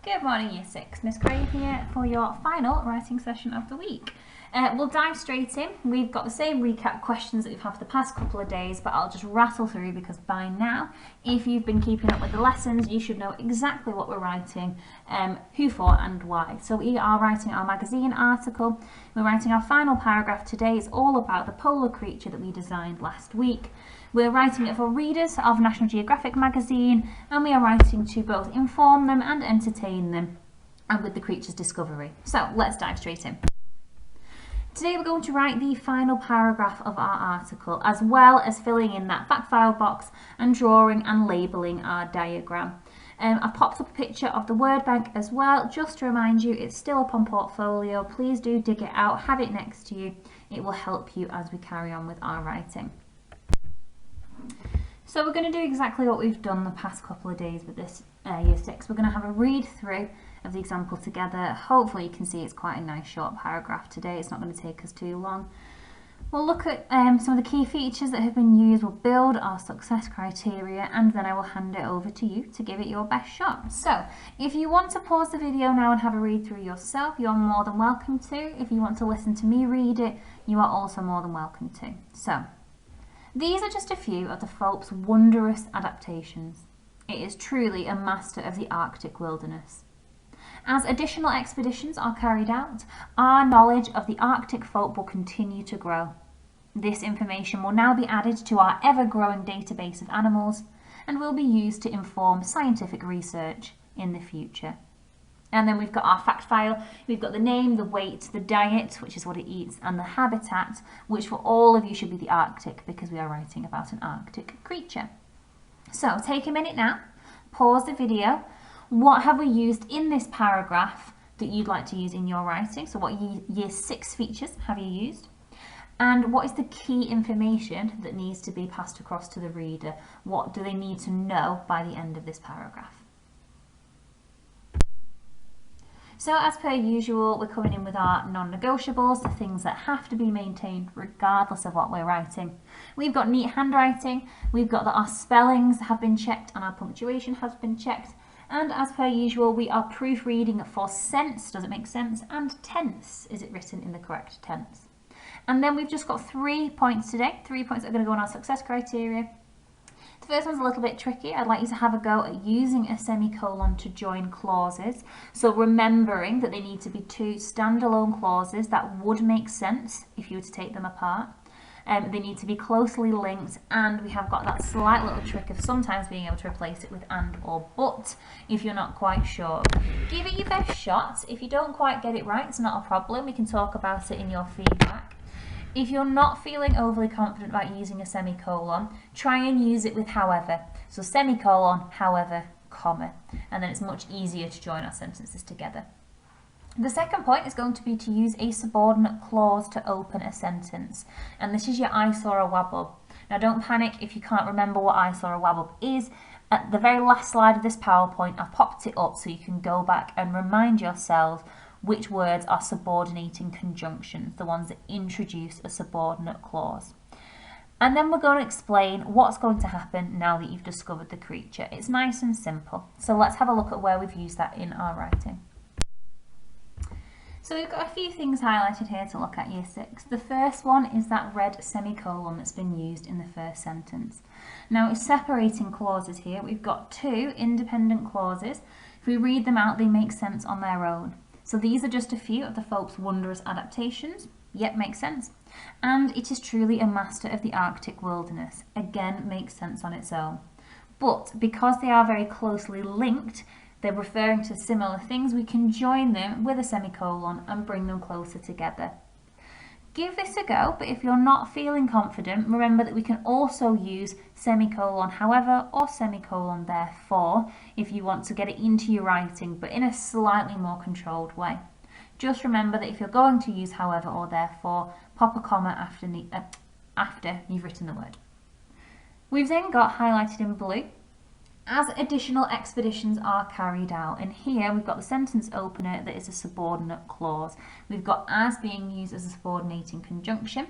Good morning, Year 6. Miss Gray here for your final writing session of the week. We'll dive straight in. We've got the same recap questions that we've had for the past couple of days, but I'll just rattle through because by now, if you've been keeping up with the lessons, you should know exactly what we're writing, who for and why. So we are writing our magazine article. We're writing our final paragraph today. It's all about the polar creature that we designed last week. We're writing it for readers of National Geographic magazine, and we are writing to both inform them and entertain them, and with the creature's discovery. So let's dive straight in. Today we're going to write the final paragraph of our article, as well as filling in that fact file box and drawing and labelling our diagram. I've popped up a picture of the word bank as well, just to remind you it's still up on Portfolio. Please do dig it out, have it next to you. It will help you as we carry on with our writing. So we're going to do exactly what we've done the past couple of days with this Year 6. We're going to have a read through of the example together. Hopefully you can see it's quite a nice short paragraph today. It's not going to take us too long. We'll look at some of the key features that have been used. We'll build our success criteria, and then I will hand it over to you to give it your best shot. So if you want to pause the video now and have a read through yourself, you're more than welcome to. If you want to listen to me read it, you are also more than welcome to. So these are just a few of the Phelps' wondrous adaptations. It is truly a master of the Arctic wilderness. As additional expeditions are carried out, our knowledge of the Arctic folk will continue to grow. This information will now be added to our ever-growing database of animals and will be used to inform scientific research in the future. And then we've got our fact file. We've got the name, the weight, the diet, which is what it eats, and the habitat, which for all of you should be the Arctic, because we are writing about an Arctic creature. So take a minute now, pause the video. What have we used in this paragraph that you'd like to use in your writing? So what Year 6 features have you used? And what is the key information that needs to be passed across to the reader? What do they need to know by the end of this paragraph? So as per usual, we're coming in with our non-negotiables, the things that have to be maintained regardless of what we're writing. We've got neat handwriting, we've got that our spellings have been checked and our punctuation has been checked, and as per usual, we are proofreading for sense, does it make sense, and tense, is it written in the correct tense. And then we've just got 3 points today, 3 points that are going to go on our success criteria. The first one's a little bit tricky. I'd like you to have a go at using a semicolon to join clauses. So remembering that they need to be two standalone clauses that would make sense if you were to take them apart. They need to be closely linked, and we have got that slight little trick of sometimes being able to replace it with and or but if you're not quite sure. Give it your best shot. If you don't quite get it right, it's not a problem. We can talk about it in your feedback. If you're not feeling overly confident about using a semicolon, try and use it with however. So semicolon, however, comma, and then it's much easier to join our sentences together. The second point is going to be to use a subordinate clause to open a sentence, and this is your I saw a wabble. Now don't panic if you can't remember what I saw a wabble is. At the very last slide of this PowerPoint, I've popped it up so you can go back and remind yourself which words are subordinating conjunctions, the ones that introduce a subordinate clause. And then we're going to explain what's going to happen now that you've discovered the creature. It's nice and simple. So let's have a look at where we've used that in our writing. So we've got a few things highlighted here to look at Year 6. The first one is that red semicolon that's been used in the first sentence. Now it's separating clauses here. We've got two independent clauses. If we read them out, they make sense on their own. So these are just a few of the Phelps' wondrous adaptations. Yep, makes sense. And it is truly a master of the Arctic wilderness. Again, makes sense on its own. But because they are very closely linked, they're referring to similar things, we can join them with a semicolon and bring them closer together. Give this a go, but if you're not feeling confident, remember that we can also use semicolon however or semicolon therefore if you want to get it into your writing, but in a slightly more controlled way. Just remember that if you're going to use however or therefore, pop a comma after you've written the word. We've then got highlighted in blue, as additional expeditions are carried out, and here we've got the sentence opener that is a subordinate clause. We've got as being used as a subordinating conjunction,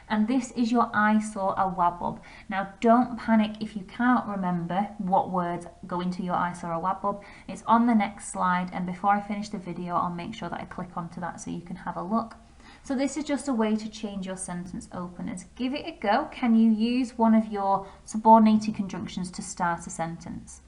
And this is your I saw a wabub. Now don't panic if you cannot remember what words go into your I saw a wabub. It's on the next slide, and before I finish the video I'll make sure that I click onto that so you can have a look. So this is just a way to change your sentence openers. Give it a go. Can you use one of your subordinated conjunctions to start a sentence?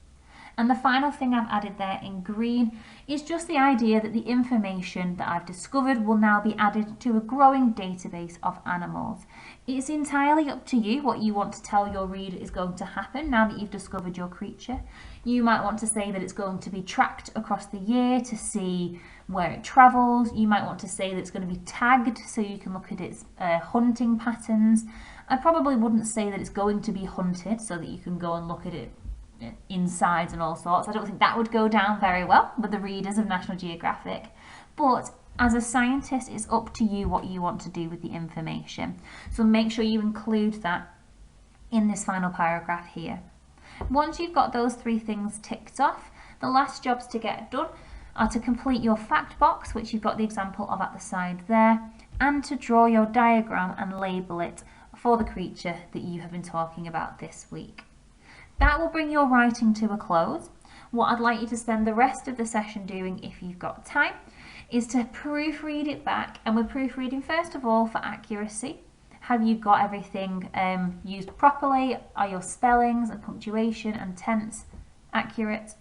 And the final thing I've added there in green is just the idea that the information that I've discovered will now be added to a growing database of animals. It's entirely up to you what you want to tell your reader is going to happen now that you've discovered your creature. You might want to say that it's going to be tracked across the year to see where it travels. You might want to say that it's going to be tagged so you can look at its hunting patterns. I probably wouldn't say that it's going to be hunted so that you can go and look at it insides and all sorts. I don't think that would go down very well with the readers of National Geographic, but as a scientist it's up to you what you want to do with the information, so make sure you include that in this final paragraph here. Once you've got those three things ticked off, the last jobs to get done are to complete your fact box, which you've got the example of at the side there, and to draw your diagram and label it for the creature that you have been talking about this week. That will bring your writing to a close. What I'd like you to spend the rest of the session doing, if you've got time, is to proofread it back. And we're proofreading first of all for accuracy. Have you got everything used properly? Are your spellings and punctuation and tense accurate?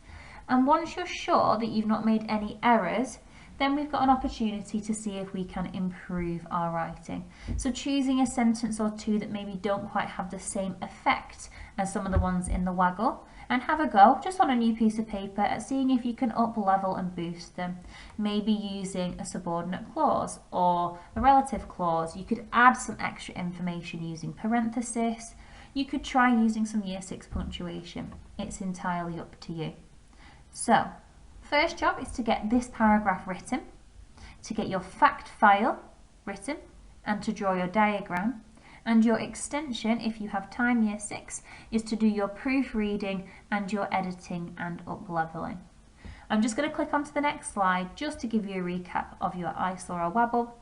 And once you're sure that you've not made any errors, then we've got an opportunity to see if we can improve our writing. So choosing a sentence or two that maybe don't quite have the same effect as some of the ones in the Waggle, and have a go just on a new piece of paper at seeing if you can up level and boost them. Maybe using a subordinate clause or a relative clause. You could add some extra information using parenthesis. You could try using some Year 6 punctuation. It's entirely up to you. So, first job is to get this paragraph written, to get your fact file written, and to draw your diagram. And your extension, if you have time, Year 6, is to do your proofreading and your editing and up-leveling. I'm just going to click onto the next slide just to give you a recap of your I saw a wabble.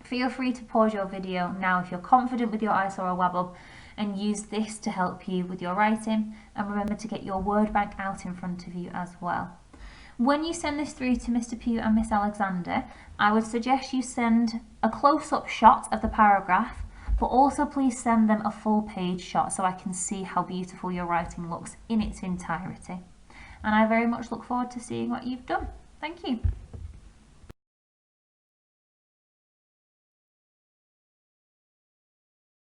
Feel free to pause your video now if you're confident with your I saw a wabble and use this to help you with your writing. And remember to get your word bank out in front of you as well. When you send this through to Mr. Pugh and Miss Alexander, I would suggest you send a close-up shot of the paragraph, but also please send them a full page shot so I can see how beautiful your writing looks in its entirety. And I very much look forward to seeing what you've done. Thank you.